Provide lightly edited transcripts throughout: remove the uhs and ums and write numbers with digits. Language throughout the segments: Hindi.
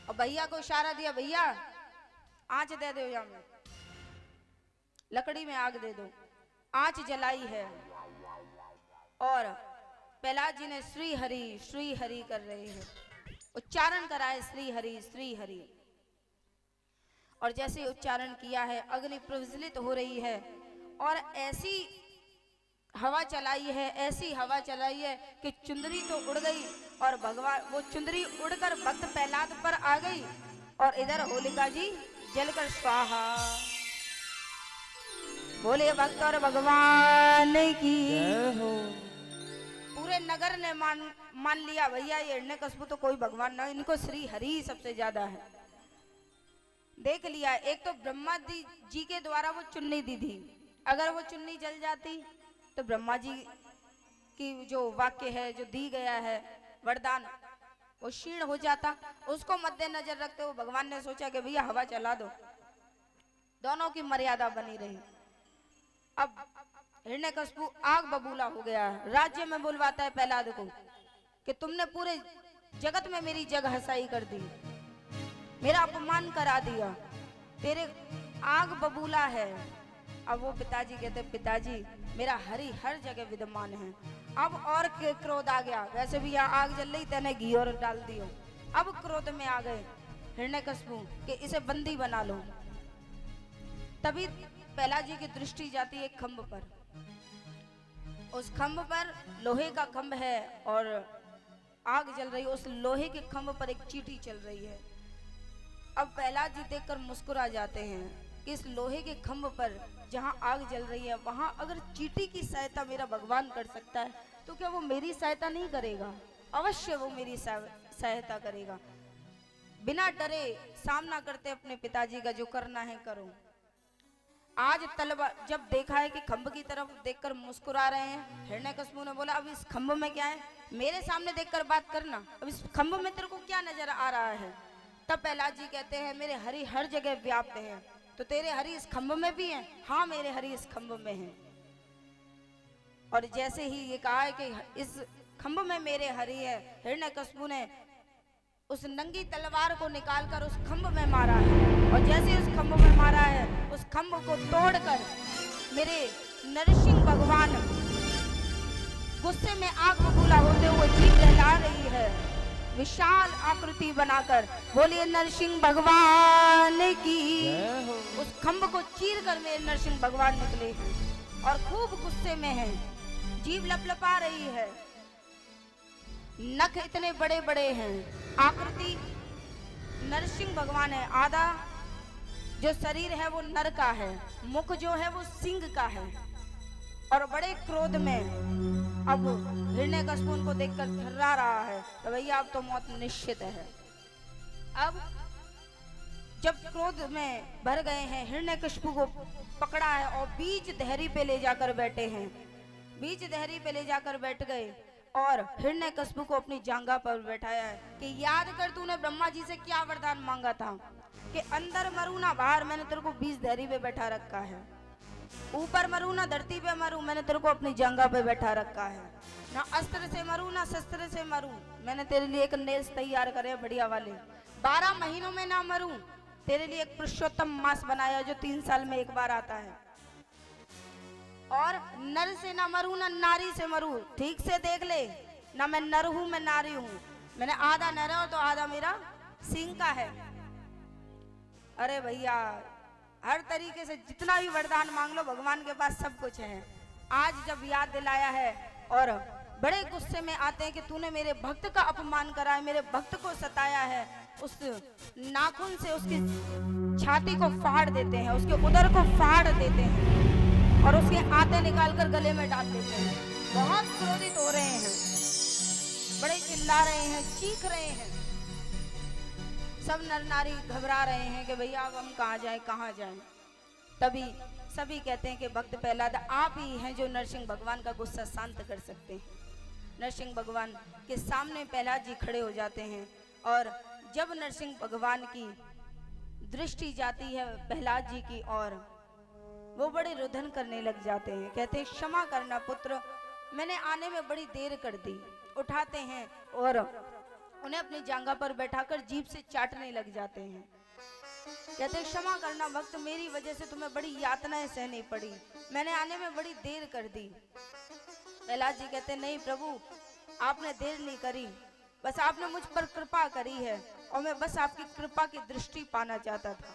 और भैया को इशारा दिया, भैया आंच दे दो, या में लकड़ी में आग दे दो। आंच जलाई है और प्रहलाद जी ने श्री हरि कर रहे हैं, उच्चारण कराए श्री हरि। और जैसे उच्चारण किया है अग्नि प्रज्वलित हो रही है और ऐसी हवा चलाई है कि चुंदरी तो उड़ गई और भगवान वो चुंदरी उड़कर भक्त प्रहलाद पर आ गई और इधर होलिका जी जलकर स्वाहा। बोले भक्त और भगवान की जय हो। पूरे नगर ने मान लिया भैया ये हिरण्यकश्यप तो कोई भगवान ना, इनको श्री हरि सबसे ज्यादा है। देख लिया, एक तो ब्रह्मा जी के द्वारा वो चुन्नी दी थी, अगर वो चुन्नी जल जाती तो ब्रह्मा जी की जो वाक्य है जो दी गया है वरदान वो क्षीण हो जाता। उसको मद्देनजर रखते हुए भगवान ने सोचा कि भैया हवा चला दो, दोनों की मर्यादा बनी रही। अब हिरण्यकश्यप आग बबूला हो गया, राज्य में बुलवाता है प्रहलाद को कि तुमने पूरे जगत में मेरी जगह हसाई कर दी, मेरा अपमान करा दिया, तेरे आग बबूला है। अब वो पिताजी कहते पिताजी मेरा हरि हर जगह विद्यमान है। अब और क्रोध आ गया, वैसे भी यहाँ आग जल रही तेने घी और डाल दियो। अब क्रोध में आ गए हिरण्यकश्यप कि इसे बंदी बना लो। तभी प्रहलाद जी की दृष्टि जाती है एक खंभ पर, उस खंभ पर लोहे का खंभ है और आग जल रही है, उस लोहे के खंभ पर एक चींटी चल रही है। अब प्रहलाद जी देखकर मुस्कुरा जाते हैं कि इस लोहे के खंभ पर जहां आग जल रही है वहां अगर चींटी की सहायता मेरा भगवान कर सकता है तो क्या वो मेरी सहायता नहीं करेगा? अवश्य वो मेरी सहायता करेगा। बिना डरे सामना करते अपने पिताजी का, जो करना है करो। आज तलवार जब देखा है कि खंभ की तरफ देखकर मुस्कुरा रहे हैं, हिरण्यकश्यप ने बोला अब इस खंभ में क्या है, मेरे सामने देखकर बात करना, अब इस खंभ में तेरे को क्या नजर आ रहा है? तब प्रहलाद जी कहते हैं मेरे हरि हर जगह व्याप्त है, तो तेरे हरि इस खंभ में भी हैं? हाँ मेरे हरि इस खंभ में हैं। और जैसे ही ये कहा है कि इस खंभ में मेरे हरि है, हिरण्यकश्यप ने उस नंगी तलवार को निकालकर उस खंभ में मारा है और जैसे उस खंभ में मारा है उस खंभ को तोड़कर मेरे नरसिंह भगवान गुस्से में आग बबूला होते हुए जीभ लहला रही है, विशाल आकृति बनाकर। बोलिए नरसिंह भगवान की। उस खंभ को चीरकर मेरे नरसिंह भगवान निकले हैं और खूब गुस्से में हैं, जीभ लपलपा रही है, नख इतने बड़े बड़े हैं, आकृति नरसिंह भगवान है। आधा जो शरीर है वो नर का है, मुख जो है वो सिंह का है और बड़े क्रोध में अब हिरण्यकश्यप उनको देखकर थर्रा रहा है तो भैया अब तो मौत निश्चित है। अब जब क्रोध में भर गए हैं हिरण्यकश्यप को पकड़ा है और बीच धैर्य पे ले जाकर बैठे हैं, बीच धैर्य पे ले जाकर बैठ गए और हिरण्यकश्यप को अपनी जांघा पर बैठाया है कि याद कर तूने ब्रह्मा जी से क्या वरदान मांगा था कि अंदर मरू ना बाहर, मैंने तेरे को बीच धैर्य पे बैठा रखा है, ऊपर मरू ना धरती पे मरू, मैंने तेरे को अपनी जांघा पे बैठा रखा है, ना अस्त्र से मरू ना शस्त्र से मरू, मैंने तेरे लिए एक नेल्स तैयार करे बढ़िया वाले, 12 महीनों में ना मरू, तेरे लिए एक पुरुषोत्तम मास बनाया जो 3 साल में एक बार आता है, और नर से ना मरू ना नारी से मरू, ठीक से देख ले ना मैं नर हूं मैं नारी हूं, मैंने आधा नर है और तो आधा मेरा सिंह का है। अरे भैया हर तरीके से जितना भी वरदान मांग लो भगवान के पास सब कुछ है। आज जब याद दिलाया है और बड़े गुस्से में आते हैं कि तूने मेरे भक्त का अपमान करा है, मेरे भक्त को सताया है, उस नाखून से उसकी छाती को फाड़ देते हैं, उसके उदर को फाड़ देते हैं और उसके आते निकालकर गले में डाल देते हैं। बहुत क्रोधित हो रहे हैं, बड़े चिल्ला रहे हैं, चीख रहे हैं, सब नर नारी घबरा रहे हैं कि भैया अब हम कहाँ जाएं कहाँ जाएं। तभी सभी कहते हैं कि भक्त प्रहलाद आप ही हैं जो नरसिंह भगवान का गुस्सा शांत कर सकते हैं। नरसिंह भगवान के सामने प्रहलाद जी खड़े हो जाते हैं और जब नरसिंह भगवान की दृष्टि जाती है प्रहलाद जी की ओर, वो बड़े रुदन करने लग जाते हैं, कहते हैं क्षमा करना पुत्र, मैंने आने में बड़ी देर कर दी। उठाते हैं और उन्हें अपनी जांघा पर बैठाकर जीभ से चाटने लग जाते हैं। कहते क्षमा करना भक्त, मेरी वजह से तुम्हें बड़ी यातनाएं सहनी पड़ी, मैंने आने में बड़ी देर कर दी। प्रहलाद जी कहते नहीं प्रभु, आपने देर नहीं करी, बस आपने मुझ पर कृपा करी है और मैं बस आपकी कृपा की दृष्टि पाना चाहता था,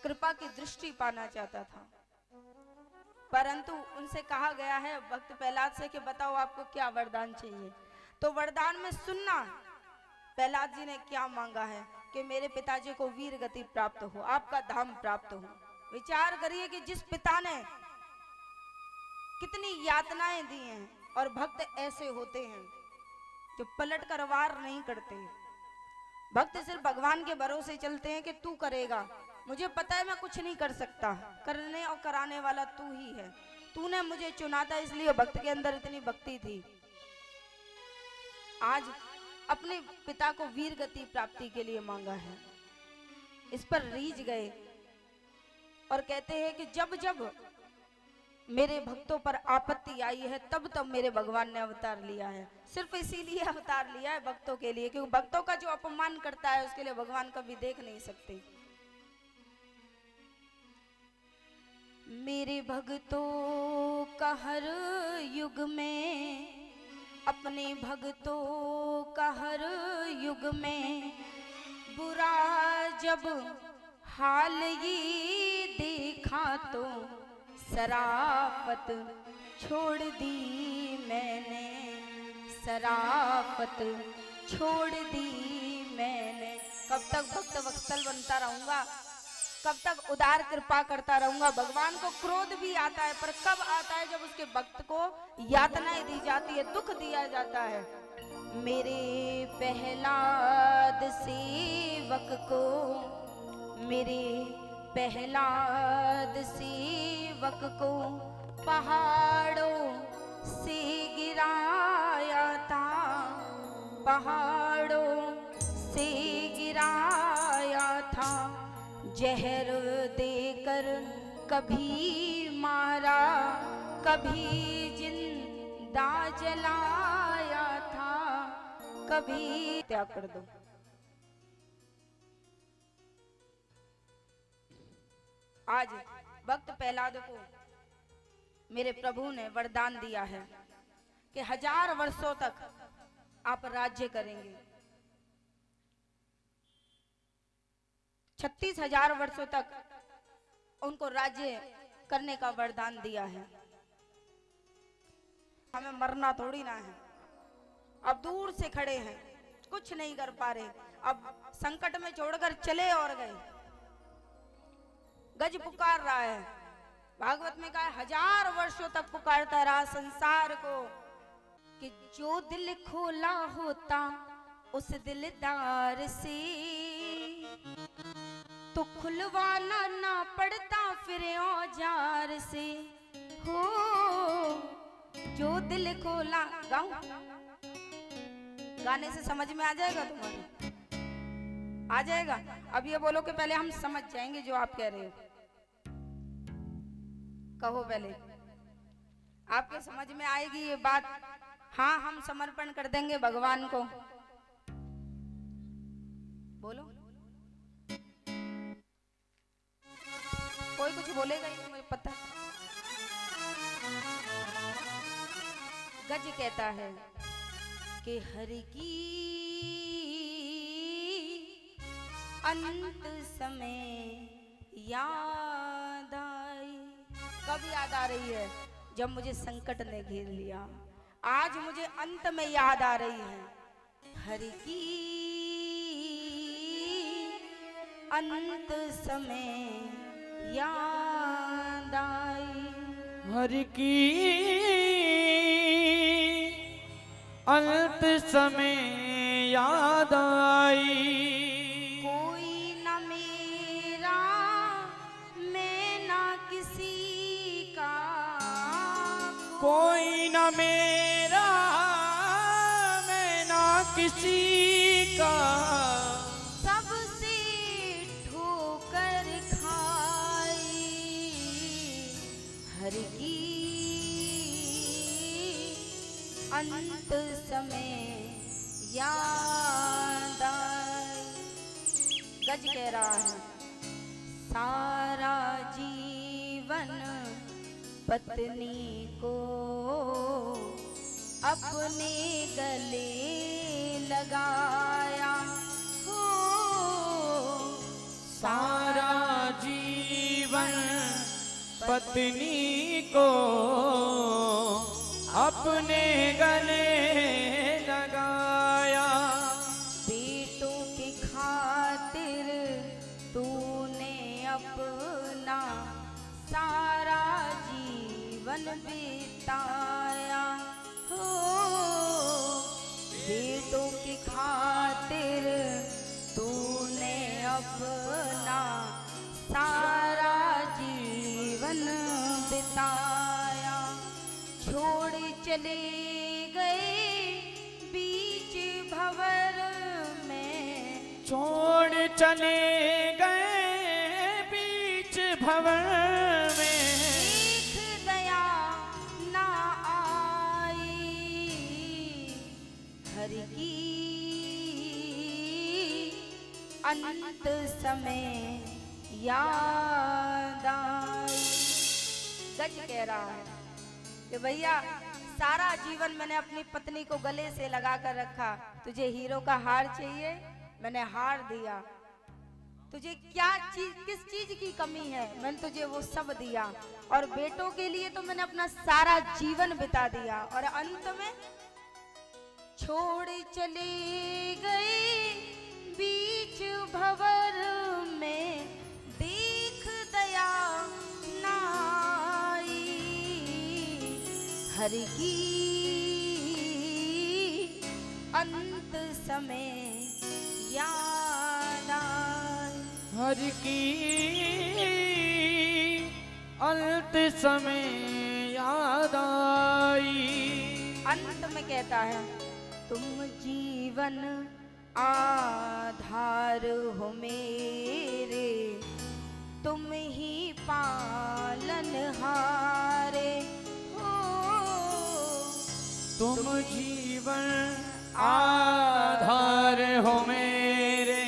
कृपा की दृष्टि पाना चाहता था। परंतु उनसे कहा गया है भक्त प्रहलाद से कि बताओ आपको क्या वरदान चाहिए। तो वरदान में सुनना, प्रहलाद जी ने क्या मांगा है कि मेरे पिताजी को वीर गति प्राप्त हो, आपका धाम प्राप्त हो। विचार करिए कि जिस पिता ने कितनी यातनाएं दी हैं और भक्त ऐसे होते हैं जो पलट कर वार नहीं करते। भक्त सिर्फ भगवान के भरोसे चलते हैं कि तू करेगा, मुझे पता है मैं कुछ नहीं कर सकता, करने और कराने वाला तू ही है, तूने मुझे चुना था, इसलिए भक्त के अंदर इतनी भक्ति थी। आज अपने पिता को वीर गति प्राप्ति के लिए मांगा है, इस पर रीझ गए और कहते हैं कि जब जब मेरे भक्तों पर आपत्ति आई है तब तब मेरे भगवान ने अवतार लिया है। सिर्फ इसीलिए अवतार लिया है भक्तों के लिए, क्योंकि भक्तों का जो अपमान करता है उसके लिए भगवान कभी देख नहीं सकते। मेरे भक्तों का हर युग में, अपने भक्तों का हर युग में बुरा जब हाल ये देखा तो शराफत छोड़ दी मैंने, शराफत छोड़ दी मैंने। कब तक भक्त वत्सल बनता रहूंगा, कब तक उदार कृपा करता रहूंगा। भगवान को क्रोध भी आता है, पर कब आता है जब उसके भक्त को यातनाएं दी जाती है, दुख दिया जाता है। मेरे प्रहलाद सेवक को, मेरे प्रहलाद सेवक को पहाड़ों से गिराया था, पहाड़ों से गिराया था, जहर देकर कभी मारा, कभी जिंदा जलाया था, कभी त्याग कर दो। आज भक्त प्रहलाद को मेरे प्रभु ने वरदान दिया है कि 1000 वर्षों तक आप राज्य करेंगे, 36,000 वर्षों तक उनको राज्य करने का वरदान दिया है। हमें मरना थोड़ी ना है, अब दूर से खड़े हैं, कुछ नहीं कर पा रहे, अब संकट में छोड़कर चले और गए। गज पुकार रहा है, भागवत में कहा 1000 वर्षों तक पुकारता रहा संसार को कि जो दिल खोला होता उस दिलदार से तो खुलवाना ना पड़ता फिर औजार से। हो जो दिल खोला, गाऊं? गाने से समझ में आ जाएगा तुम्हारे, आ जाएगा। अब ये बोलो कि पहले हम समझ जाएंगे जो आप कह रहे हो, कहो पहले, आपके समझ में आएगी ये बात। हाँ, हम समर्पण कर देंगे भगवान को, बोलो। कोई कुछ बोलेगा ही नहीं, मुझे पता। गज कहता है कि हरि की अंत समय याद आई। कब याद आ रही है? जब मुझे संकट ने घेर लिया। आज मुझे अंत में याद आ रही है हरि की अंत समय याद आई। हरि की अंत समय याद आई। कोई न मेरा मैं ना किसी का, कोई न मेरा मैं ना किसी का, सबसे ठोकर खाई हरि की अंत समय याद आए। गज कह रहा है सारा जीवन पत्नी को अपने गले लगाया हो। सारा जीवन पत्नी को अपने गले लगाया। बेटों की खातिर तूने अपना सारा जीवन बिताया हो। बेटों की खातिर तूने अपना सारा जीवन बिताया। छोड़ चले गए बीच भंवर में। छोड़ चले गए बीच भंवर में। देख दया ना आई हर की अंत समय याद आई। गज कह रहा है कि भैया सारा जीवन मैंने अपनी पत्नी को गले से लगा कर रखा। तुझे हीरो का हार चाहिए, मैंने हार दिया। तुझे क्या चीज, किस चीज की कमी है, मैंने तुझे वो सब दिया। और बेटों के लिए तो मैंने अपना सारा जीवन बिता दिया। और अंत में छोड़ चले गए बीच भंवर में। देख दया ना आई हर की अंत समय याद आई। हर की अंत समय याद आई। अंत में कहता है तुम जीवन आधार हो मेरे, तुम ही पालन हारे हो। तुम जीवन आधार हो मेरे,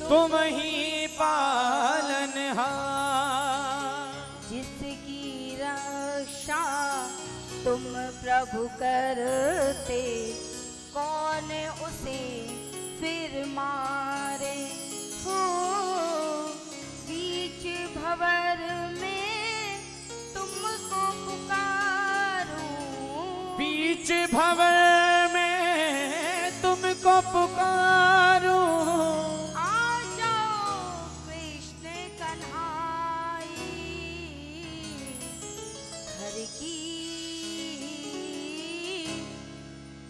तुम ही पालनहार। जिसकी रक्षा तुम प्रभु करते, कौन उसे फिर मारे हो। बीच भंवर में तुमको पुकारूं। बीच भंवर में तुमको पुकारूं। आ जाओ कृष्ण कन्हाई हर की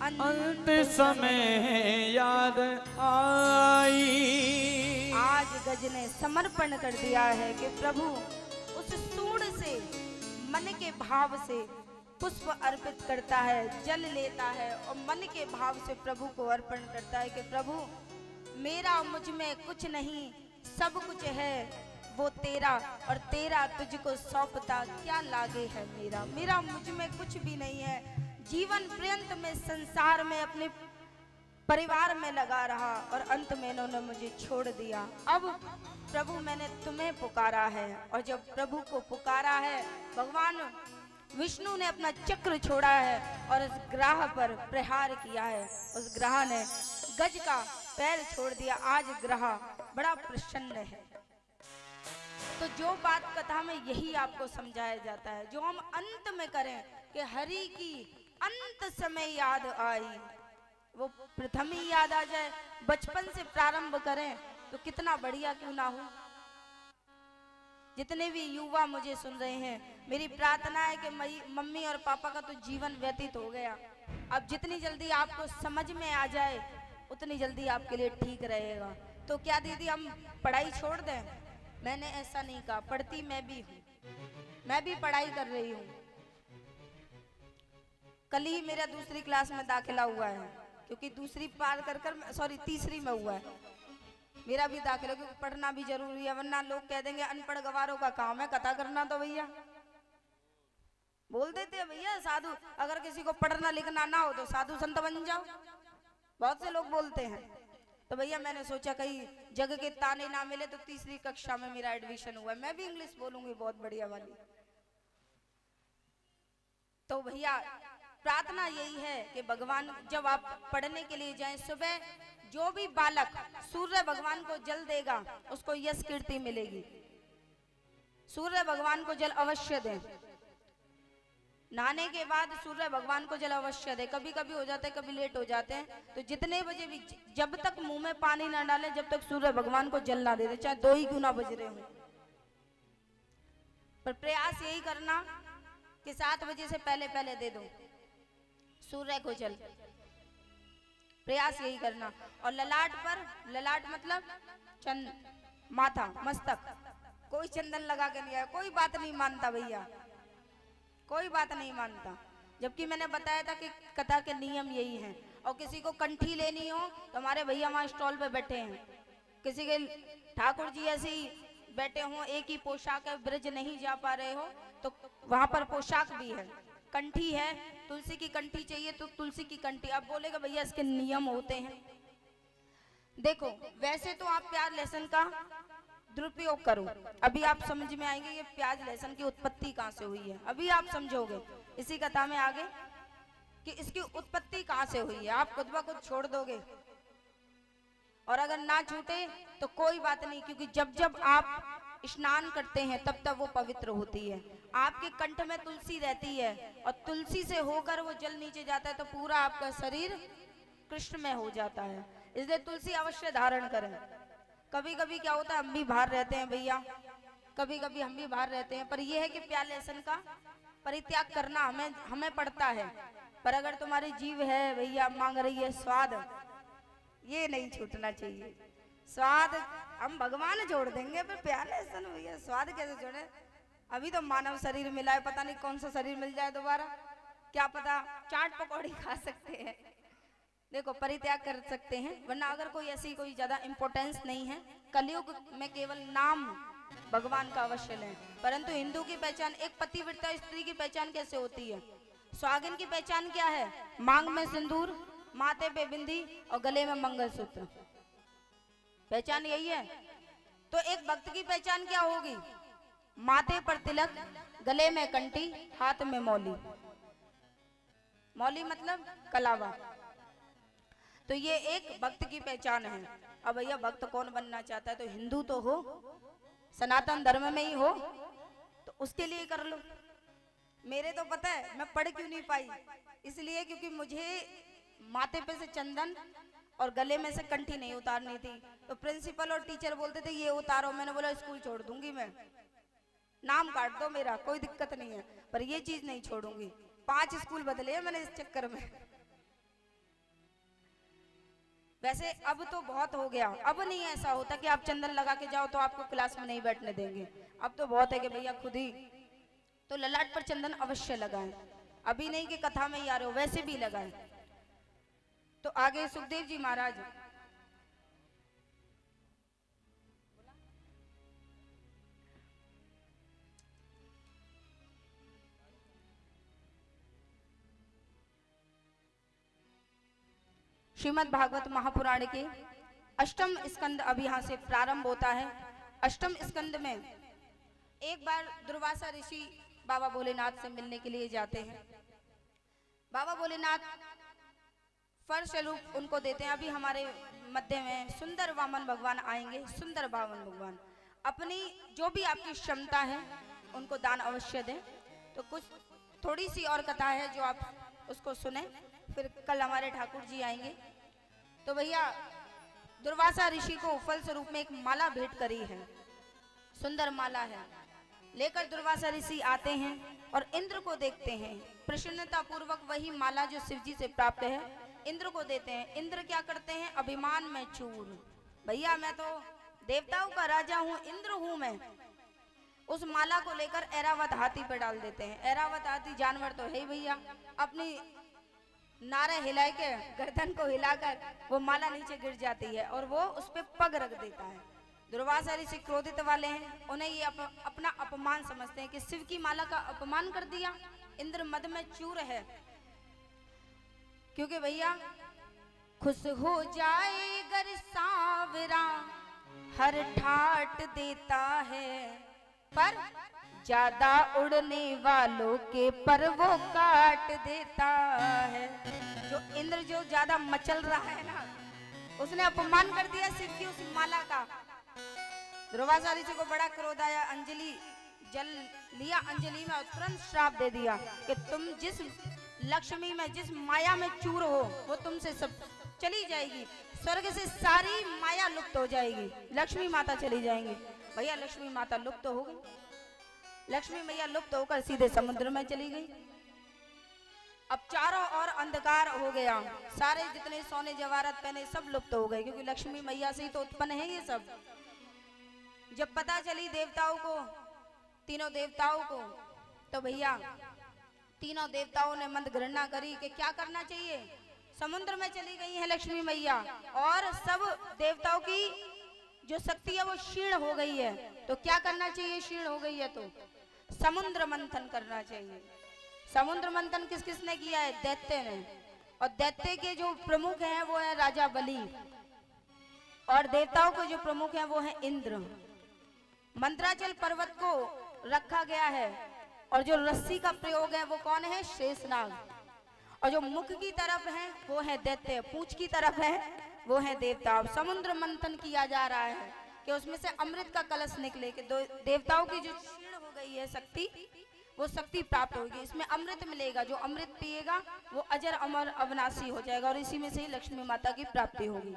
अंत समय याद आई। आज गज ने समर्पण कर दिया है कि प्रभु उस सूंड से, मन के भाव से पुष्प अर्पित करता है, जल लेता है और मन के भाव से प्रभु को अर्पण करता है कि प्रभु मेरा मुझ में कुछ नहीं, सब कुछ है वो तेरा, और तेरा तुझको सौंपता क्या लागे है मेरा। मेरा मुझ में कुछ भी नहीं है। जीवन पर्यंत में संसार में अपने परिवार में लगा रहा और अंत में इन्होंने मुझे छोड़ दिया। अब प्रभु मैंने तुम्हें पुकारा है। और जब प्रभु को पुकारा है, भगवान विष्णु ने अपना चक्र छोड़ा है और उस ग्राह पर प्रहार किया है। उस ग्राह ने गज का पैर छोड़ दिया। आज ग्राह बड़ा प्रसन्न है। तो जो बात कथा में यही आपको समझाया जाता है, जो हम अंत में करें कि हरि की अंत समय याद आई, वो प्रथम ही याद आ जाए। बचपन से प्रारंभ करें तो कितना बढ़िया क्यों ना हो। जितने भी युवा मुझे सुन रहे हैं, मेरी प्रार्थना है कि मम्मी और पापा का तो जीवन व्यतीत हो गया। अब जितनी जल्दी आपको समझ में आ जाए उतनी जल्दी आपके लिए ठीक रहेगा। तो क्या दीदी हम पढ़ाई छोड़ दें? मैंने ऐसा नहीं कहा, पढ़ती मैं भी हूँ, मैं भी पढ़ाई कर रही हूँ। कल ही मेरा दूसरी क्लास में दाखिला हुआ है, क्योंकि दूसरी पार कर तीसरी में हुआ है मेरा भी दाखिला, क्योंकि पढ़ना भी जरूरी है, वरना लोग कह देंगे अनपढ़ गवारों का काम है कथा करना। तो भैया बोल देते हैं भैया साधु, अगर किसी को पढ़ना लिखना ना हो तो साधु संत बन जाओ, बहुत से लोग बोलते हैं। तो भैया मैंने सोचा कहीं जग के ताने ना मिले, तो तीसरी कक्षा में मेरा एडमिशन हुआ, मैं भी इंग्लिश बोलूंगी बहुत बढ़िया वाली। तो भैया प्रार्थना यही है कि भगवान जब आप पढ़ने के लिए जाएं, सुबह जो भी बालक सूर्य भगवान को जल देगा उसको यश कीर्ति मिलेगी। सूर्य भगवान को जल अवश्य दें, नहाने के बाद सूर्य भगवान को जल अवश्य दें। कभी कभी हो जाता है, कभी लेट हो जाते हैं, तो जितने बजे भी, जब तक मुंह में पानी ना डालें, जब तक सूर्य भगवान को जल ना दे दे, चाहे 2 ही क्यों ना बज रहे हो। पर प्रयास यही करना कि 7 बजे से पहले पहले दे दो सूर्य को जल, प्रयास यही करना। और ललाट पर, ललाट मतलब माथा, मस्तक, कोई चंदन लगा के नहीं आया, कोई बात नहीं मानता भैया, कोई बात नहीं मानता। जबकि मैंने बताया था कि कथा के नियम यही हैं। और किसी को कंठी लेनी हो तो हमारे भैया वहाँ स्टॉल पे बैठे हैं, किसी के ठाकुर जी ऐसे ही बैठे हों, एक ही पोशाक है, ब्रज नहीं जा पा रहे हो तो वहां पर पोशाक भी है, कंठी है, तुलसी की कंठी चाहिए तो तुलसी की कंठी। अब बोलेगा भैया इसके नियम होते हैं। देखो वैसे तो आप प्याज लहसुन का दुरुपयोग करो, अभी आप समझ में आएंगे ये प्याज लहसुन की उत्पत्ति कहाँ से हुई है, अभी आप समझोगे इसी कथा में आगे कि इसकी उत्पत्ति कहाँ से हुई है। आप खुद ब खुद छोड़ दोगे, और अगर ना छूटे तो कोई बात नहीं, क्योंकि जब जब आप स्नान करते हैं तब तब वो पवित्र होती है। आपके कंठ में तुलसी रहती है और तुलसी से होकर वो जल नीचे जाता है तो पूरा आपका शरीर कृष्णमय हो जाता है। इसलिए तुलसी अवश्य धारण करें। कभी कभी क्या होता है, हम भी बाहर रहते हैं भैया, कभी कभी हम भी बाहर रहते हैं, पर यह है कि प्याज लहसुन का परित्याग करना हमें पड़ता है। पर अगर तुम्हारी जीव है भैया, मांग रही है स्वाद, ये नहीं छूटना चाहिए। स्वाद हम भगवान जोड़ देंगे, पर प्याज लहसुन भैया स्वाद कैसे जोड़े। अभी तो मानव शरीर मिला है, पता नहीं कौन सा शरीर मिल जाए दोबारा, क्या पता चाट पकौड़ी खा सकते हैं। देखो परित्याग कर सकते हैं, वरना अगर कोई ऐसी कोई ज्यादा इंपॉर्टेंस नहीं है, कलयुग में केवल नाम भगवान का अवश्य लें। परंतु हिंदू की पहचान, एक पतिव्रता स्त्री की पहचान कैसे होती है? सुहागिन की पहचान क्या है? मांग में सिंदूर, माथे पे बिंदी और गले में मंगलसूत्र, पहचान यही है। तो एक भक्त की पहचान क्या होगी? माथे पर तिलक, गले में कंठी, हाथ में मौली। मौली मतलब कलावा। तो ये एक भक्त की पहचान है। अब भैया भक्त कौन बनना चाहता है? तो हिंदू तो हो, सनातन धर्म में ही हो, तो उसके लिए कर लो। मेरे तो पता है मैं पढ़ क्यों नहीं पाई, इसलिए क्योंकि मुझे माथे पे से चंदन और गले में से कंठी नहीं उतारनी थी। तो प्रिंसिपल और टीचर बोलते थे ये उतारो, मैंने बोला स्कूल छोड़ दूंगी, मैं नाम काट दो मेरा, कोई दिक्कत नहीं है, पर ये चीज नहीं छोड़ूंगी। 5 स्कूल बदले हैं मैंने इस चक्कर में। वैसे अब तो बहुत हो गया, अब नहीं ऐसा होता कि आप चंदन लगा के जाओ तो आपको क्लास में नहीं बैठने देंगे। अब तो बहुत है कि भैया खुद ही तो ललाट पर चंदन अवश्य लगाएं। अभी नहीं कि कथा में ही आ रहे हो, वैसे भी लगाएं। तो आगे सुखदेव जी महाराज श्रीमद् भागवत महापुराण के अष्टम स्कंद अभी यहाँ से प्रारंभ होता है। अष्टम स्कंद में एक बार दुर्वासा ऋषि बाबा भोलेनाथ से मिलने के लिए जाते हैं। बाबा भोलेनाथ फल स्वरूप उनको देते हैं। अभी हमारे मध्य में सुंदर वामन भगवान आएंगे। सुंदर वामन भगवान अपनी जो भी आपकी क्षमता है उनको दान अवश्य दें। तो कुछ थोड़ी सी और कथा है जो आप उसको सुने, फिर कल हमारे ठाकुर जी आएंगे। तो भैया दुर्वासा ऋषि को फल स्वरूप में एक माला भेंट करी है, सुंदर माला है। लेकर दुर्वासा ऋषि आते हैं और इंद्र को देखते हैं। प्रसन्नता पूर्वक वही माला जो शिवजी से प्राप्त है इंद्र को देते हैं। इंद्र क्या करते हैं? अभिमान में चूर, भैया मैं तो देवताओं का राजा हूँ, इंद्र हूँ मैं। उस माला को लेकर ऐरावत हाथी पे डाल देते हैं। ऐरावत हाथी जानवर तो है ही भैया, अपनी नारे हिला के गर्दन को हिलाकर वो माला नीचे गिर जाती है और वो उस पे पग रख देता है। दुर्वासा ऋषि क्रोधित वाले हैं, उन्हें ये अपना अपमान समझते हैं कि शिव की माला का अपमान कर दिया, इंद्र मद में चूर है, क्योंकि भैया खुश हो जाए गर सांवरा हर ठाट देता है, पर ज्यादा उड़ने वालों के पर वो काट देता है। जो इंद्र जो ज्यादा मचल रहा है ना, उसने अपमान कर दिया शिव की उस माला का। ध्रुवाचार्य ऋषि को बड़ा क्रोध आया, अंजलि जल लिया अंजलि में और तुरंत श्राप दे दिया कि तुम जिस लक्ष्मी में जिस माया में चूर हो वो तुमसे सब चली जाएगी, स्वर्ग से सारी माया लुप्त हो जाएगी, लक्ष्मी माता चली जाएंगी। भैया लक्ष्मी माता लुप्त हो गई, लक्ष्मी मैया लुप्त होकर सीधे समुद्र में चली गई। अब चारों ओर अंधकार हो गया, सारे जितने सोने जवाहरात पहने सब लुप्त हो गए, क्योंकि लक्ष्मी मैया से ही तो उत्पन्न है ये सब। जब पता चली देवताओं को, तीनों देवताओं को, तो भैया तीनों देवताओं ने मंद घृणा करी कि क्या करना चाहिए, समुद्र में चली गई है लक्ष्मी मैया और सब देवताओं की जो शक्ति है वो क्षीण हो गई है, तो क्या करना चाहिए, क्षीण हो गई है तो समुद्र मंथन करना चाहिए। समुद्र मंथन किस किसने किया है, दैत्य ने, और दैत्य के जो प्रमुख हैं वो है राजा बलि, और देवताओं के जो प्रमुख हैं वो है इंद्र। मंत्राचल पर्वत को रखा गया है और जो रस्सी का प्रयोग है वो कौन है, शेषनाग, और जो मुख की तरफ है वो है दैत्य, पूंछ की तरफ है वो है देवता। समुद्र मंथन किया जा रहा है कि उसमें से अमृत का कलश निकले, कि देवताओं की जो क्षीण हो गई है शक्ति वो शक्ति प्राप्त होगी, इसमें अमृत मिलेगा, जो अमृत पिएगा वो अजर अमर अविनाशी हो जाएगा और इसी में से ही लक्ष्मी माता की प्राप्ति होगी।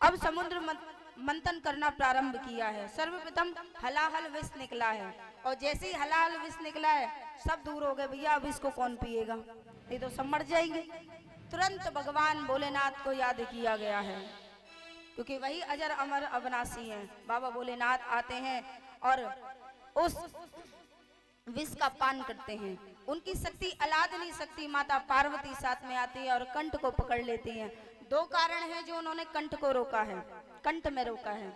अब समुद्र मंथन करना प्रारंभ किया है। सर्वप्रथम हलाहल विष निकला है और जैसे ही हलाहल विष निकला है सब दूर हो गए, भैया अब इसको कौन पिएगा, नहीं तो सब मर जाएंगे। तुरंत भगवान भोलेनाथ को याद किया गया है, क्योंकि वही अजर अमर अविनाशी हैं। बाबा भोलेनाथ आते हैं और उस विष का पान करते हैं। उनकी शक्ति अलादनी शक्ति माता पार्वती साथ में आती है और कंठ को पकड़ लेती हैं। दो कारण हैं जो उन्होंने कंठ को रोका है, कंठ में रोका है।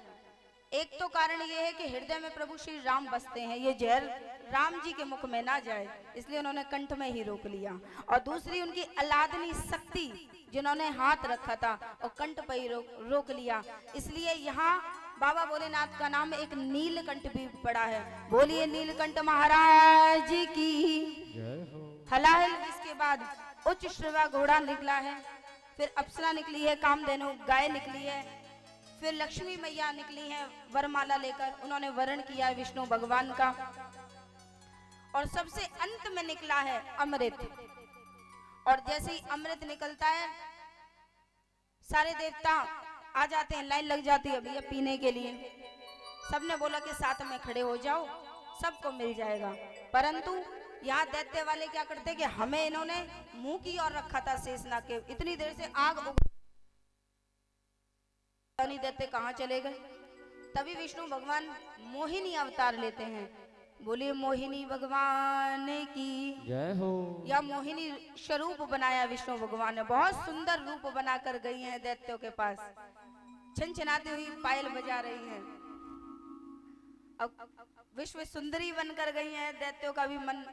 एक तो कारण ये है कि हृदय में प्रभु श्री राम बसते हैं, ये जहर राम जी के मुख में ना जाए, इसलिए उन्होंने कंठ में ही रोक लिया। और दूसरी उनकी अलादनी शक्ति जिन्होंने हाथ रखा था और कंठ पर ही रोक लिया, इसलिए यहाँ बाबा भोलेनाथ का नाम एक नीलकंठ भी पड़ा है। बोलिए नीलकंठ महाराज की। हलाहल इसके बाद उच्च श्रवा घोड़ा निकला है, फिर अप्सरा निकली है, कामधेनु गाय निकली है, फिर लक्ष्मी मैया निकली है वरमाला लेकर, उन्होंने वरण किया है विष्णु भगवान का, और सबसे अंत में निकला है अमृत। और जैसे ही अमृत निकलता है सारे देवता आ जाते हैं, लाइन लग जाती है भैया पीने के लिए। सबने बोला कि साथ में खड़े हो जाओ, सबको मिल जाएगा। परंतु यहाँ दैत्य वाले क्या करते कि हमें इन्होंने मुंह की ओर रखा था शेषनाग के, इतनी देर से आग दैत्य कहाँ चले गए। तभी विष्णु भगवान मोहिनी अवतार लेते हैं। बोलिए मोहिनी भगवान की जय हो। या मोहिनी स्वरूप बनाया विष्णु भगवान ने, बहुत सुंदर रूप बनाकर गई हैं दैत्यों के पास, छनछनाती हुई पायल बजा रही हैं। अब विश्व सुंदरी बनकर गई हैं, दैत्यों का भी मन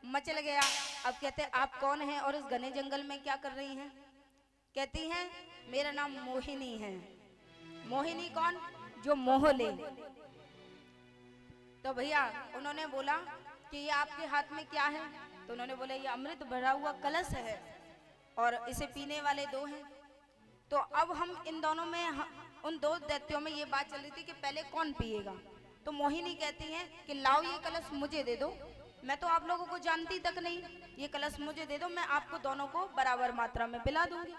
मचल गया। अब कहते हैं आप कौन हैं और इस घने जंगल में क्या कर रही हैं। कहती हैं मेरा नाम मोहिनी है। मोहिनी कौन, जो मोह ले। तो भैया उन्होंने बोला कि ये आपके हाथ में क्या है, तो उन्होंने बोला ये अमृत भरा हुआ कलश है और इसे पीने वाले दो हैं। तो अब हम इन दोनों में, उन दो दैत्यों में ये बात चल रही थी कि पहले कौन पिएगा। तो मोहिनी कहती हैं कि लाओ ये कलश मुझे दे दो, मैं तो आप लोगों को जानती तक नहीं, ये कलश मुझे दे दो, मैं आपको दोनों को बराबर मात्रा में पिला दूंगी।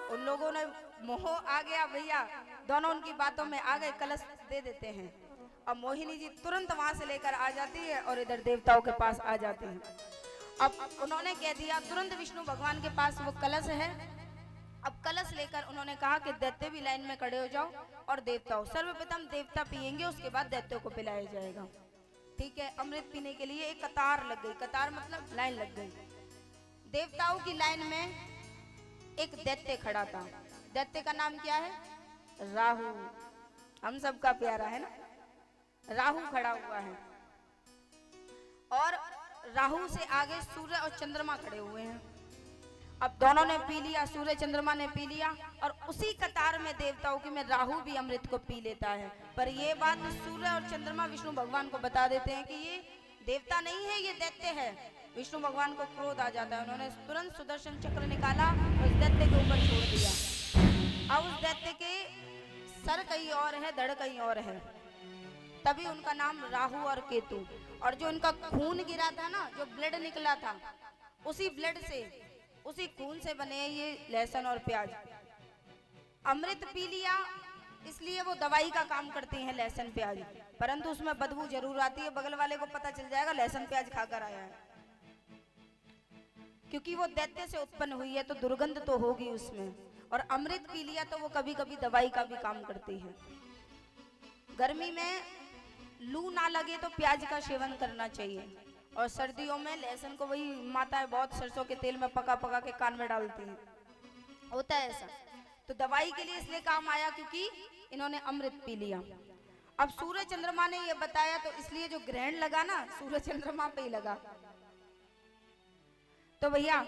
उन लोगों ने मोह आ गया भैया, दोनों उनकी बातों में आ गए, कलश दे देते हैं। अब मोहिनी जी तुरंत वहां से लेकर आ जाती है और इधर देवताओं के पास आ जाती है। अब उन्होंने कह दिया, तुरंत विष्णु भगवान के पास वो कलश है। अब कलश लेकर उन्होंने कहा कि दैत्य भी लाइन में खड़े हो जाओ और देवताओं, सर्वप्रथम देवता पिएंगे उसके बाद दैत्यों को पिलाया जाएगा। ठीक है, अमृत पीने के लिए एक कतार लग गई, कतार मतलब लाइन लग गई। देवताओं की लाइन में एक दैत्य खड़ा था। दैत्य का नाम क्या है, राहु, हम सबका प्यारा है ना, राहु खड़ा हुआ है। और राहु से आगे सूर्य और चंद्रमा खड़े हुए हैं। अब दोनों ने पी लिया, सूर्य चंद्रमा ने पी लिया, और उसी कतार में देवताओं की में राहु भी अमृत को पी लेता है। पर ये बात सूर्य और चंद्रमा विष्णु भगवान को बता देते हैं कि ये देवता नहीं है, ये दैत्य है। विष्णु भगवान को क्रोध आ जाता है, उन्होंने तुरंत सुदर्शन चक्र निकाला और उस दैत्य के ऊपर छोड़ दिया। अब उस दैत्य के सर कहीं और है, धड़ कहीं और है, तभी उनका नाम राहु और केतु। और जो उनका खून गिरा था ना, जो ब्लड निकला था, उसी ब्लड से, उसी खून से बने हैं ये लहसुन और प्याज। अमृत पी लिया इसलिए वो दवाई का काम करती हैं लहसुन प्याज, परंतु उसमें बदबू जरूर आती है। बगल वाले को पता चल जाएगा लहसुन प्याज खाकर आया है, क्योंकि वो दैत्य से उत्पन्न हुई है तो दुर्गंध तो होगी उसमें। और अमृत पी लिया तो वो कभी कभी दवाई का भी काम करती है। गर्मी में लू ना लगे तो प्याज का सेवन करना चाहिए, और सर्दियों में लहसुन को वही माताएं बहुत सरसों के तेल में पका पका के कान में डालती हैं, होता है ऐसा। तो दवाई के लिए इसलिए काम आया क्योंकि इन्होंने अमृत पी लिया। अब सूर्य चंद्रमा ने ये बताया तो इसलिए जो ग्रहण लगा ना, सूर्य चंद्रमा पे ही लगा। तो भैया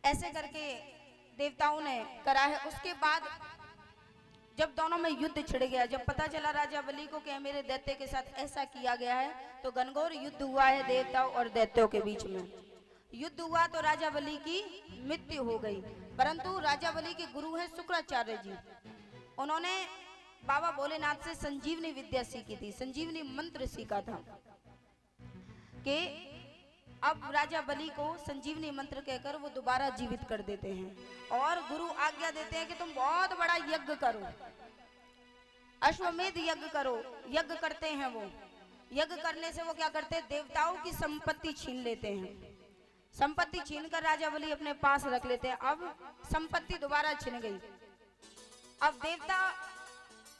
ऐसे करके देवताओं ने करा है। उसके बाद जब दोनों में युद्ध छिड़ गया, जब पता चला राजा बलि को कि मेरे दैत्य के साथ ऐसा किया गया है, तो घनघोर युद्ध हुआ है देवताओं और दैत्यों के बीच में। युद्ध हुआ तो राजा बलि की मृत्यु हो गई, परंतु राजा बलि के गुरु हैं शुक्राचार्य जी। उन्होंने बाबा भोलेनाथ से संजीवनी विद्या सीखी थी, संजीवनी मंत्र सीखा था कि अब राजा बलि को संजीवनी मंत्र कहकर वो दोबारा जीवित कर देते हैं। और गुरु आज्ञा देते हैं कि तुम बहुत बड़ा यज्ञ करो, अश्वमेध यज्ञ करो। यज्ञ करते हैं वो, यज्ञ करने से वो क्या करते हैं, देवताओं की संपत्ति छीन लेते हैं। संपत्ति छीन कर राजा बलि अपने पास रख लेते हैं। अब संपत्ति दोबारा छिन गई। अब देवता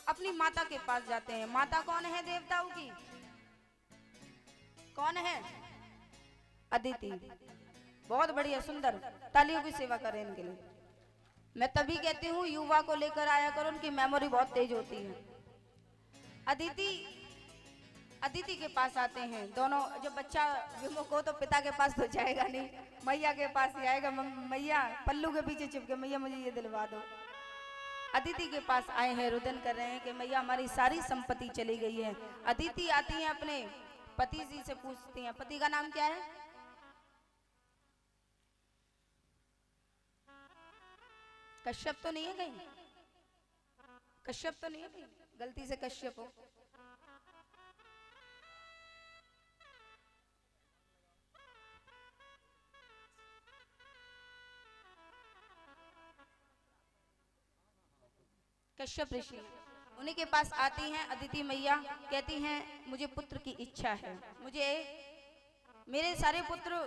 अपनी माता के पास जाते हैं। माता कौन है देवताओं की, कौन है, अदिति। बहुत बढ़िया, सुंदर, तालियों की सेवा करें इनके लिए। मैं तभी कहती हूँ युवा को लेकर आया करो, उनकी मेमोरी बहुत तेज होती है। अदिति के पास आते हैं दोनों। जब बच्चा विमुख हो तो पिता के पास तो जाएगा नहीं, मैया के पास ही आएगा। मैया पल्लू के पीछे छिप के, मैया मुझे ये दिलवा दो। अदिति के पास आए हैं, रुदन कर रहे हैं कि मैया हमारी सारी संपत्ति चली गई है। अदिति आती हैं, अपने पति जी से पूछती हैं, पति का नाम क्या है, कश्यप तो नहीं है कहीं, कश्यप तो नहीं है कहीं, गलती से कश्यप हो। कश्यप ऋषि, उन्हीं के पास आती हैं अदिति मैया, कहती हैं मुझे पुत्र की इच्छा है, मुझे मेरे सारे पुत्र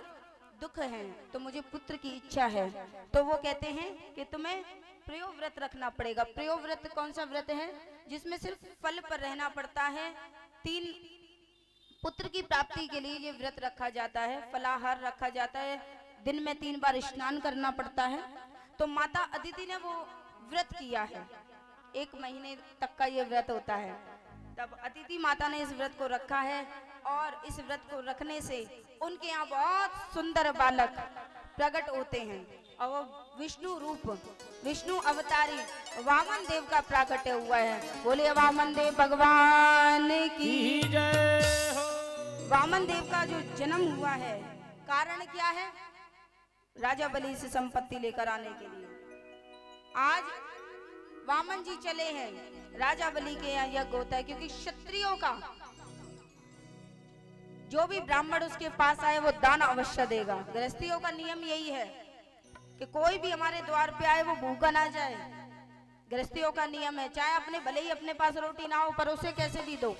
दुख हैं तो मुझे पुत्र की इच्छा है। तो वो कहते हैं कि तुम्हें प्रियोव्रत रखना पड़ेगा। प्रियोव्रत कौन सा व्रत है, जिसमें सिर्फ फल पर रहना पड़ता है। 3 पुत्र की प्राप्ति के लिए ये व्रत रखा जाता है, फलाहार रखा जाता है, दिन में 3 बार स्नान करना पड़ता है। तो माता अदिति ने वो व्रत किया है, 1 महीने तक का ये व्रत होता है। तब अदिति माता ने इस व्रत को रखा है, और इस व्रत को रखने से उनके यहाँ बहुत सुंदर बालक प्रकट होते हैं। और वो विष्णु रूप, विष्णु अवतारी वामन देव का प्राकट्य हुआ है। बोलिए वामन देव भगवान की जय हो। वामन देव का जो जन्म हुआ है, कारण क्या है, राजा बलि से संपत्ति लेकर आने के लिए। आज वामन जी चले हैं, राजा बलि के यहाँ यज्ञ होता है, क्योंकि क्षत्रियों का जो भी ब्राह्मण उसके पास आए वो दान अवश्य देगा। गृहस्थियों का नियम यही है कि कोई भी हमारे द्वार पे आए वो भूखा ना जाए। गृहस्थियों का नियम है, चाहे अपने भले ही अपने पास रोटी ना हो पर उसे कैसे भी दो।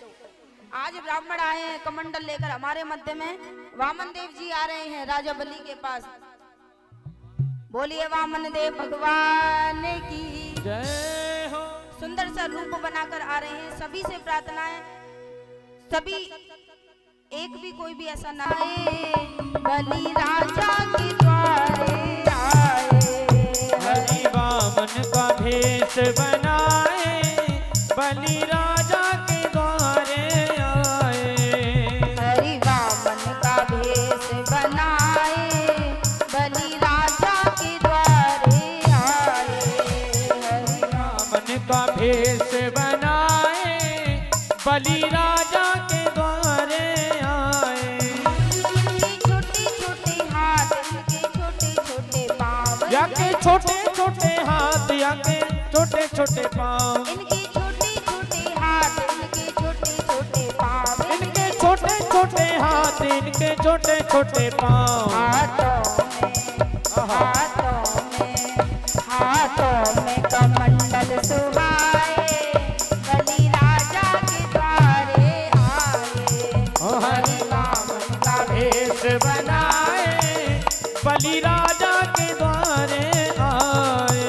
आज ब्राह्मण आए हैं कमंडल लेकर हमारे मध्य में, वामन देव जी आ रहे हैं राजा बलि के पास। बोलिए वामन देव भगवान की जय हो। सुंदर सा रूप बनाकर आ रहे हैं। सभी से प्रार्थना है, सभी एक भी कोई भी ऐसा ना आए, बलि राजा के द्वारे आए। हरि वामन का भेष बनाए, बलि राजा के द्वारे आए। हरि वामन का भेष बनाए, बलि राजा के द्वारे आए। इनके छोटे छोटे हाथ, इनके छोटे छोटे पाँव, या के छोटे छोटे हाथ, या के छोटे छोटे पाँव, इनके छोटे छोटे हाथ, इनके छोटे छोटे पाँव, इनके छोटे छोटे हाथ, इनके छोटे छोटे पाँव। हाथों में कमंडल सुहाए, बलि राजा के द्वारे आए। हरि वामन का भेष बनाए, बलि राजा के द्वारे आए।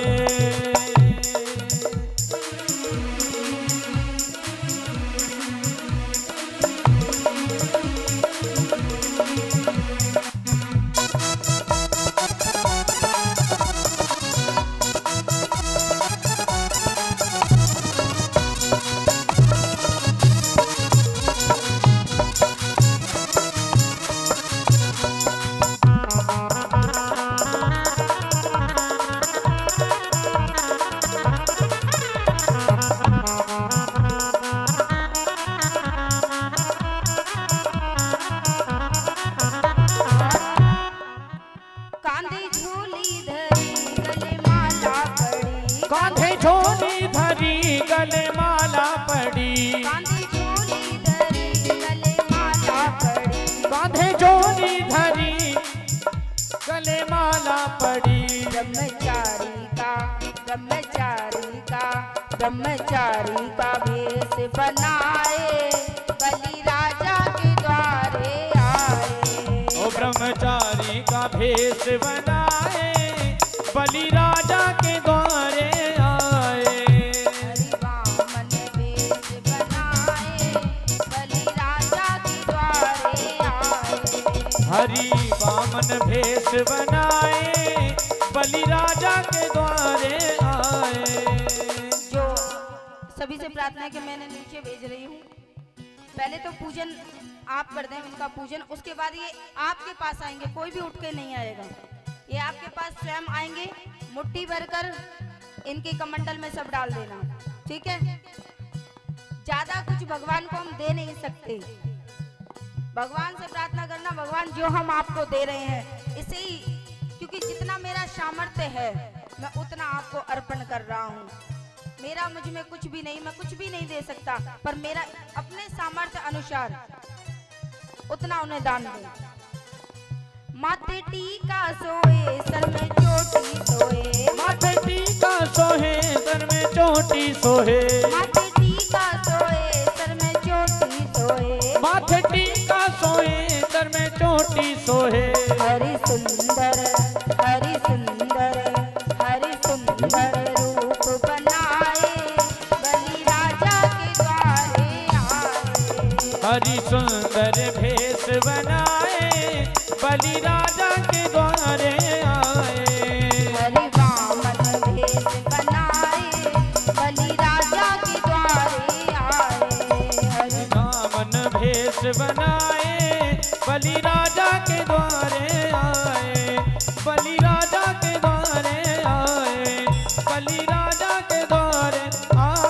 कांधे झोली धरी गले माला पड़ी, कांधे झोली धरी गले माला पड़ी, कांधे झोली धरी गले माला पड़ी, कांधे झोली धरी गले माला पड़ी। ब्रह्मचारी का ब्रह्मचारी का ब्रह्मचारी का भेष बनाए, बलि राजा के द्वारे आए। ओ ब्रह्मचारी का भेष बनाए, बलि राजा के द्वारे आए। हरि वामन भेष बनाए, बलि राजा के द्वारे आए। हरि वामन भेष बनाए, बलि राजा के द्वारे आए। जो सभी से प्रार्थना है कि मैंने नीचे भेज रही हूँ, पहले तो पूजन आप कर दें इनका पूजन, उसके बाद ये आपके पास आएंगे, कोई भी उठ के नहीं आएगा, ये आपके पास स्वयं आएंगे। मुट्ठी भरकर इनके कमंडल में सब डाल देना, ठीक है। ज्यादा कुछ भगवान को हम दे नहीं सकते, भगवान से प्रार्थना करना, भगवान जो हम आपको दे रहे हैं इसे ही, क्योंकि जितना मेरा सामर्थ्य है मैं उतना आपको अर्पण कर रहा हूँ। मेरा मुझ में कुछ भी नहीं, मैं कुछ भी नहीं दे सकता, पर मेरा अपने सामर्थ्य अनुसार उतना उन्हें दान दे। माथे टीका सोए सर में चोटी सोए, माथे टीका सोहे सर में चोटी सोहे, माथे टीका सोए सर में चोटी सोए, माथे टीका सोहे सर में चोटी सोहे। हरि सुंदर हरि सुंदर हरि सुंदर रूप बनाए, बलि राजा के द्वारे आए। हरि सुंदर भेष बनाए, बलि राजा के द्वारे आए। हरि वामन भेष बनाए, बलि राजा के द्वारे आए। हरि वामन भेष बनाए, बलि राजा के द्वारे आए। बलि राजा के द्वारे आए, बलि राजा के द्वारे आए।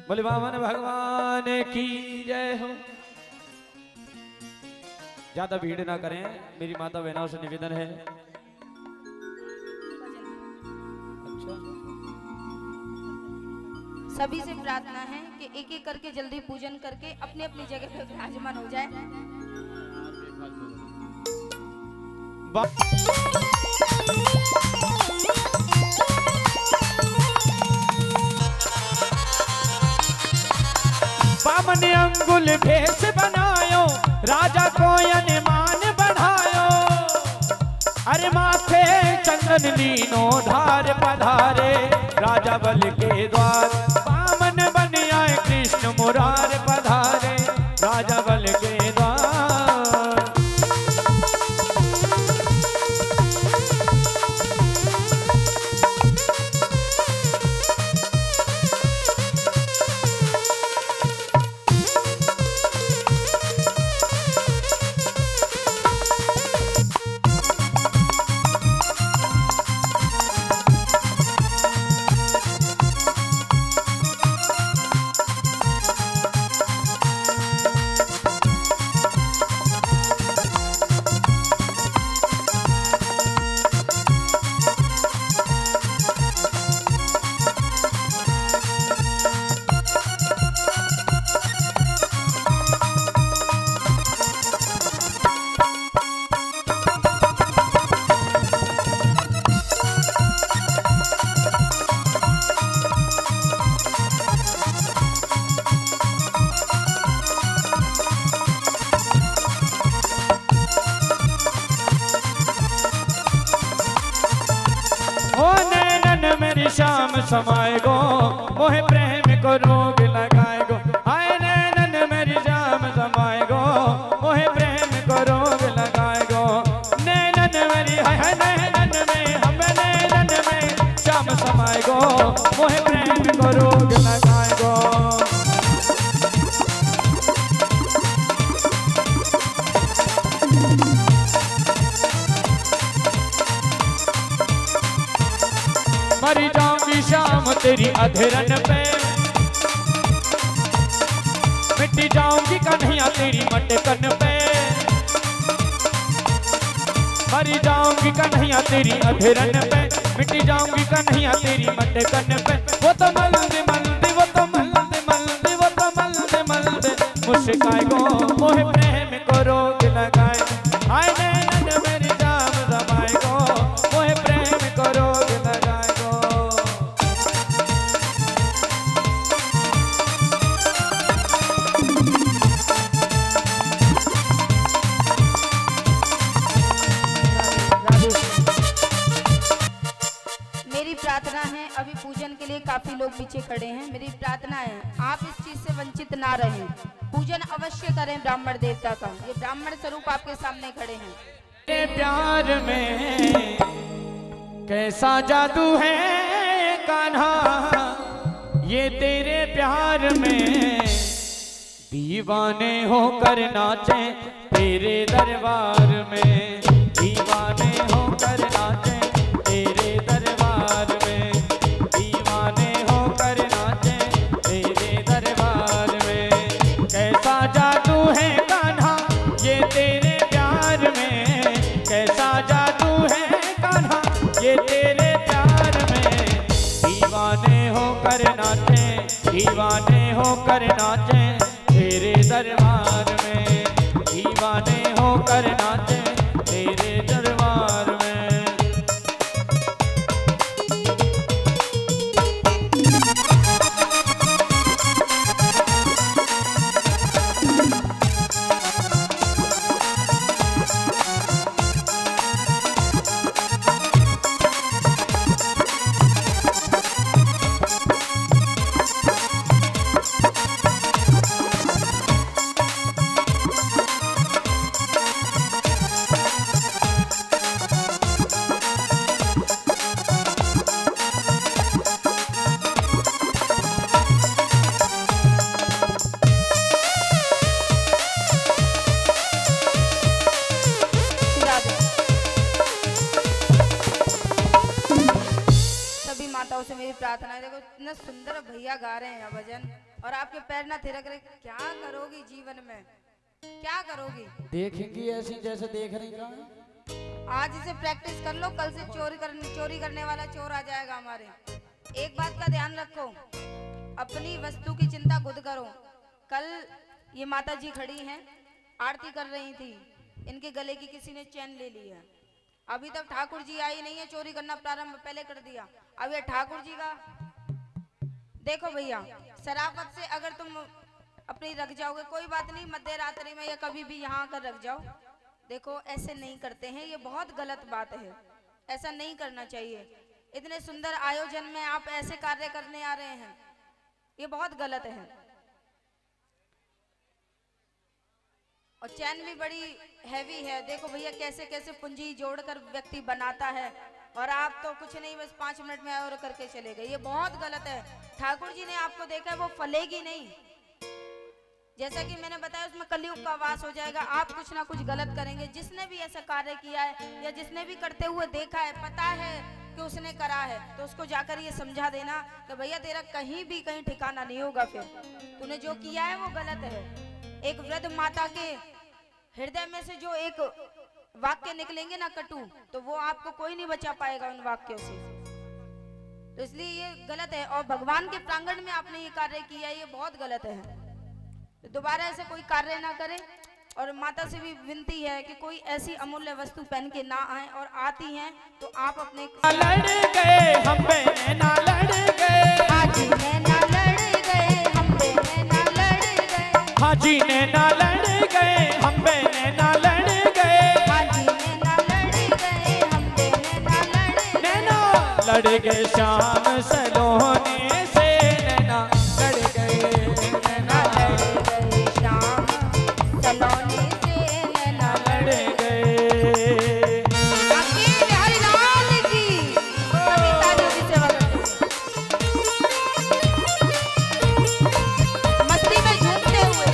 बोले वामन भगवान की जय हो। ज्यादा भीड़ ना करें, मेरी माता बहनों से निवेदन है। अच्छा, सभी से प्रार्थना है कि एक एक करके जल्दी पूजन करके अपनी अपनी जगह पे विराजमान हो जाए। बामन अंगुल भेष बनायो, राजा को मान बढ़ायो। अरे माथे चंदन लीनो धार पधारे, राजा बल के द्वार। बामन बन आए कृष्ण मुरार पधारे, राजा बल के द्वार। मेरी श्याम समाए गो मोहे प्रेम को रोग लगाए गो। हाय नैनन मेरी श्याम समाए गो मोहे प्रेम को रोग लगाए गो। नैनन मेरी हाय नैनन में हम नैनन में श्याम समाए गो मोहे प्रेम को रोग लगाए गो। मरी जाऊंगी शाम तेरी अधेरन पे, मिट्टी जाऊंगी कन्हैया तेरी मटकन पे। मरी जाऊंगी कन्हैया तेरी अधेरन पे, मिट्टी जाऊंगी कन्हैया तेरी मटकन पे। वो तो मल्दे मल्दे वो तो मल्दे मल्दे वो तो मल्दे मल्दे मुस्काए गो मोहे प्रेम को रोग लगाए। हाय नैनन मेरी जाम समाए गो मोहे प्रेम को रोग लगाए गो। मेरी प्रार्थना है, अभी पूजन के लिए काफी लोग पीछे खड़े हैं, मेरी प्रार्थना है आप इस चीज से वंचित ना रहें, पूजन अवश्य करें ब्राह्मण देवता का। ये ब्राह्मण स्वरूप आपके सामने खड़े हैं। तेरे प्यार में कैसा जादू है कान्हा, ये तेरे प्यार में दीवाने होकर नाचे तेरे दरबार में। दीवाने होकर नाचे तेरे दरबार में, दीवाने होकर नाचे तेरे दरबार में। कैसा जादू है कान्हा ये तेरे प्यार में, कैसा जादू है कान्हा ये तेरे प्यार में। दीवाने होकर नाचे, दीवाने होकर नाचे तेरे दरबार में, दीवाने होकर नाचे तेरे दरबार में। से मेरी प्रार्थना है, देखो इतना सुंदर भैया गा रहे हैं भजन और आपके पैर ना थिरक रहे। क्या करोगी जीवन में, क्या करोगी? देखेंगी ऐसी जैसे देख रही का। आज इसे प्रैक्टिस कर लो, कल से चोरी करने वाला चोर आ जाएगा हमारे। एक बात का ध्यान रखो, अपनी वस्तु की चिंता खुद करो। कल ये माता जी खड़ी हैं, आरती कर रही थी, इनके गले की किसी ने चैन ले ली है। अभी तक ठाकुर जी आई नहीं है, चोरी करना प्रारंभ पहले कर दिया। अब ये ठाकुर जी का देखो भैया, शराफत से अगर तुम अपनी रख जाओगे कोई बात नहीं, मध्य रात्रि में या कभी भी यहाँ आकर रख जाओ। देखो ऐसे नहीं करते हैं, ये बहुत गलत बात है, ऐसा नहीं करना चाहिए। इतने सुंदर आयोजन में आप ऐसे कार्य करने आ रहे हैं, ये बहुत गलत है। और चैन भी बड़ी हैवी है, देखो भैया कैसे कैसे पूंजी जोड़कर व्यक्ति बनाता है, और आप तो कुछ नहीं बस 5 मिनट में और करके चले गए। ये बहुत गलत है। ठाकुर जी ने आपको देखा है, वो फलेगी नहीं। जैसा कि मैंने बताया उसमें कलयुग का वास हो जाएगा। आप कुछ ना कुछ गलत करेंगे। जिसने भी ऐसा कार्य किया है या जिसने भी करते हुए देखा है, पता है कि उसने करा है, तो उसको जाकर ये समझा देना कि भैया तेरा कहीं भी कहीं ठिकाना नहीं होगा, फिर तूने जो किया है वो गलत है। एक वृद्ध माता के हृदय में से जो एक वाक्य निकलेंगे ना कटु, तो वो आपको कोई नहीं बचा पाएगा उन वाक्यों से। तो इसलिए ये गलत है, और भगवान के प्रांगण में आपने ये कार्य किया, ये बहुत गलत है। तो दोबारा ऐसे कोई कार्य ना करें। और माता से भी विनती है कि कोई ऐसी अमूल्य वस्तु पहन के ना आए, और आती हैं तो आप अपने लड़ गए हम बहने ना लड़ गए, हाजी ने ना लड़ गए हम बहने ना लड़ गए, हाजी ने ना लड़ गए हम बहने ना लड़ गए, हाजी ने ना लड़ गए हम बहने ना लड़ गए, नैना लड़ गए श्याम सलोने से, नैना लड़ गए, नैना लड़ गए श्याम सलोने से, नैना लड़ गए। फकीर हरिलाल की सभी तालियों की सेवा करते हुए, मस्ती में झूमते हुए।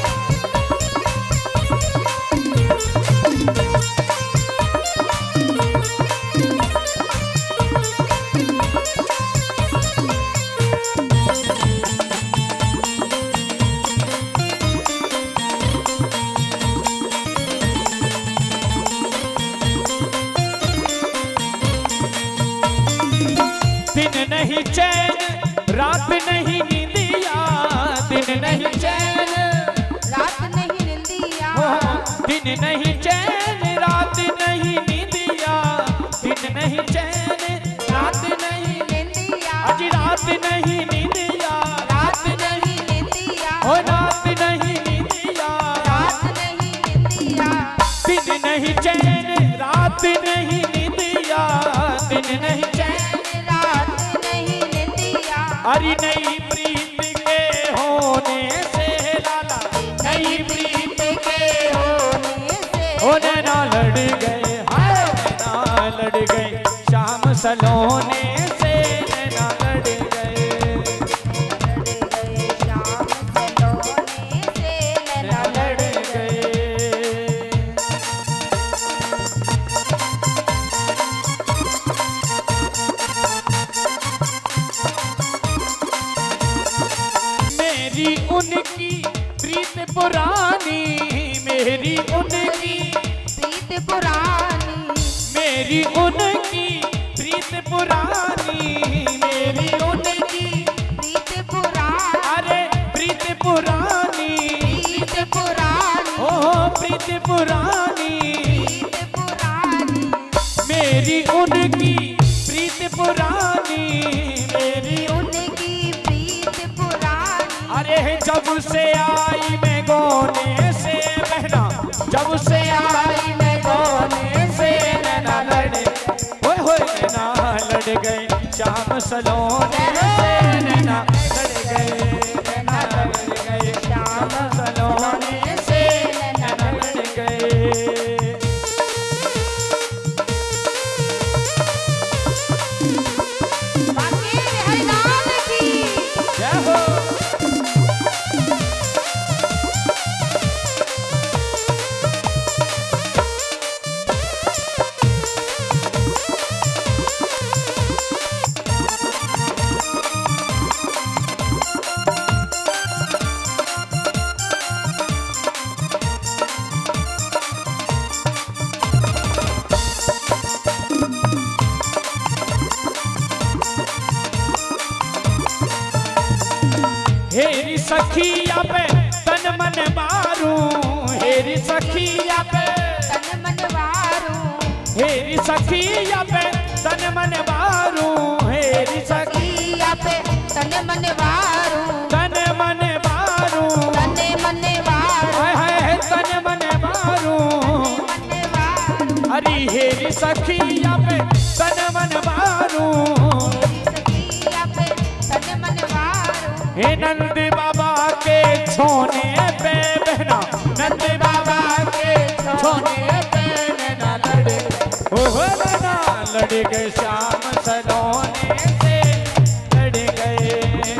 दिन नहीं चैन रात नहीं नींदिया, दिन नहीं चैन रात नहीं निंदिया, दिन नहीं चैन रात नहीं नींदिया, दिन नहीं चैन रात नहीं, निंदिया, अजी रात नहीं नींदिया, रात नहीं निंदिया, हो रात नहीं नींदिया, रात नहीं निंदिया, दिन नहीं चैन रात नहीं नींदिया, दिन नहीं चैन रात नहीं निंदिया। अरे नई प्रीत के होने से लाला, नई प्रीत के होने से हो नैना लड़ गए, हाय नैना लड़ गए श्याम सलोने से, नैना लड़ गए, लड़ गए श्याम सलोने से, नैना लड़ गए। मेरी उनकी प्रीत पुरानी, मेरी उनकी, प्रीत पुरानी, मेरी उनकी प्रीत पुरानी, मेरी उनकी, प्रीत पुरानी, अरे प्रीत पुरानी, प्रीत पुरानी, ओ प्रीत पुरानी, प्रीत पुरानी, मेरी उनकी प्रीत पुरानी, मेरी उनकी प्रीत पुरानी। अरे जब से आई मैं गोने से बहना, जब से आई मैं गोने से, नैना लड़, होए नैना लड़ गए श्याम सलोने से, नैना लड़ गए, नैना लड़ गए श्याम सलोने से, नैना लड़ गए। फकीर हरिलाल की जय हो। हेरी सखिया पे तन मन मारू, हेरी सखिया पे, तन मन वारू, हेरी सखिया पे तन मन मारू, हेरी सखिया पे तन मन वारू, तन मन मारू, तन मन वारू, हाय हाय तन मन मारू, मन वारू, अरे हेरी सखिया पे तन मन मारू, सखिया पे तन मन वारू। हे नंद बाबा के छोने पे बहना, नंद बाबा के छोने पे नैना लड़, ओ नैना लड़ गए श्याम सलोने से, लड़ गए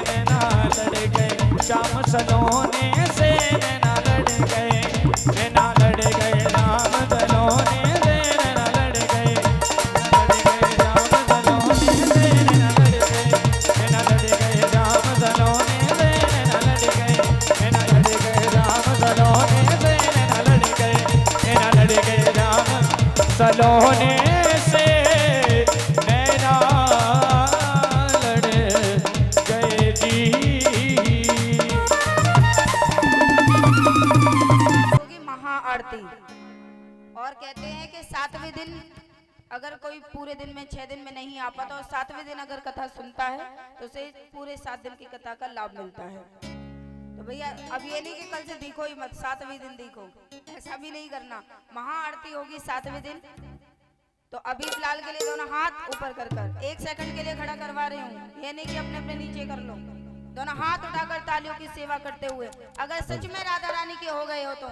नैना लड़ गए श्याम सलोने से, नैना लड़ गए, नैना लड़ गए राम सलोने से, नैना लड़ गए, राम सलोने से, नैना लड़ गए, नैना लड़ गए राम सलोने से, नैना लड़ गए, नैना लड़ गए राम सलोने से, नैना लड़ गए, नैना लड़ गए राम सलोने से, नैना लड़ गए जी। होगी महाआरती और कहते हैं कि 7वें दिन अगर कोई पूरे दिन में 6 दिन में नहीं आ पाता और 7वें दिन अगर कथा सुनता है तो उसे पूरे 7 दिन की कथा का लाभ मिलता है। तो भैया अब ये नहीं कि कल से देखो ही मत, 7वें दिन देखो, ऐसा भी नहीं करना। महाआरती होगी 7वें दिन तो अभी फिलहाल के लिए दोनों हाथ ऊपर कर कर 1 सेकंड के लिए खड़ा करवा रही हूँ, ये नहीं कि अपने अपने नीचे कर लो। दोनों हाथ उठाकर तालियों की सेवा करते हुए अगर सच में राधा रानी के हो गए हो तो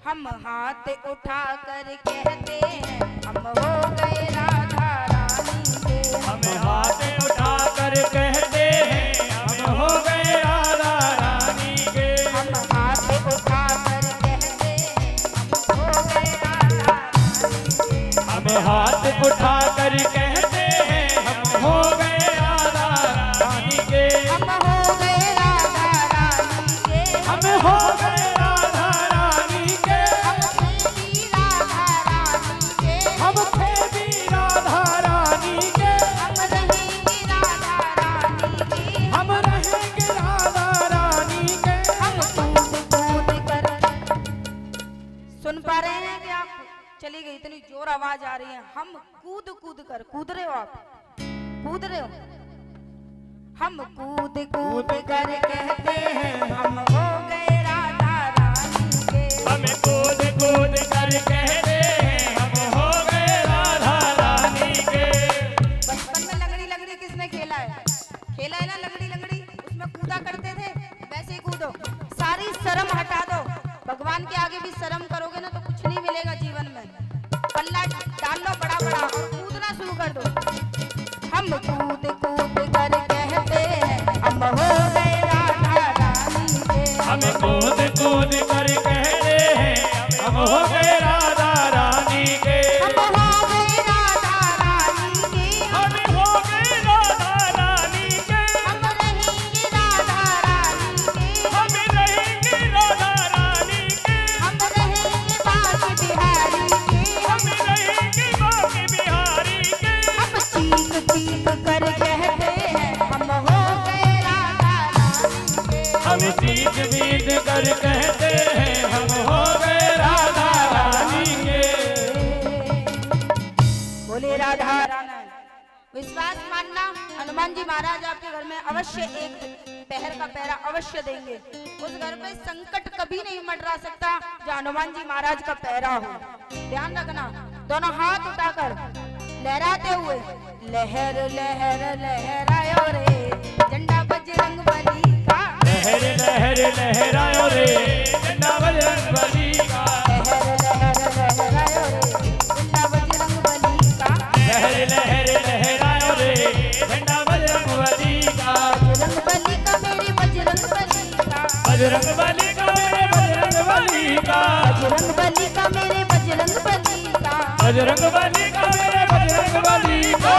हम हाथ उठा कर कहते हैं हम हो गए राधा रानी के। हम हाथ उठा कर कहते हैं हम हो गए राधा रानी के। हम हाथ उठा कर कहते हैं हम हो गए राधा रानी के। हम हाथ उठा कर कहते हैं हम हो गए राधा रानी के। हम हो गए राधा रानी के। हम हो गए राधा रानी के। हम थे भी राधा रानी के। हम थे भी राधा रानी के। हम रहेंगे राधा रानी के। हम रहेंगे राधा रानी के। हम कूद कूद कर सुन पा रहे हैं कि आप? चली गई, इतनी जोर आवाज आ रही है। हम कूद कूद कर, कूद रहे हो आप? कूद रहे हो? हम कूद कूद कर कहते हैं हम हो गए राधा रानी के। हम कूद कूद कर कहते हैं हम हो गए राधा रानी के। बचपन में लंगड़ी लंगड़ी किसने खेला है? खेला है ना लंगड़ी लंगड़ी, उसमें कूदा करते थे, वैसे ही कूदो। सारी शर्म हटा दो, भगवान के आगे भी शर्म करोगे ना तो कुछ नहीं मिलेगा जीवन में। पल्ला डाल लो बड़ा बड़ा और कूदना शुरू कर दो। हम कूद कूद कर कहते हैं हम हो गए राधा रानी के। हम कूद कूद कर कहते हैं हम हो गए राधा रानी के। हम हो गए राधा रानी के। हम हो गए राधा रानी के। हम रहेंगे राधा रानी के। हम रहेंगे राधा रानी के। हम रहेंगे बाकी बिहारी के। हम रहेंगे बाकी बिहारी के। हम चीख चीख कर कहते हैं हम हो गए राधा रानी के। हम चीख बीत कर कहते हैं हम हो गए राधा रानी के। बोले राधा रानी। विश्वास मानना, हनुमान जी महाराज आपके घर में अवश्य एक पहर का पहरा अवश्य देंगे। उस घर में संकट कभी नहीं मंडरा सकता जो हनुमान जी महाराज का पहरा हो। ध्यान रखना, दोनों हाथ उठाकर लहराते हुए लहर लहर लहरायो रे झंडा बजरंग बली का। लहर लहर लहरायो रे झंडा बजरंग बली का। लहर लहर लहरायो रे झंडा बजरंग बली का। लहर लहर लहरायो रे झंडा बजरंग बली का। बजरंग बली का मेरे बजरंग बली का। बजरंग बली का मेरे बजरंग बली का। बजरंग बली का मेरे बजरंग बली का। बजरंग बली का मेरे बजरंग बली का।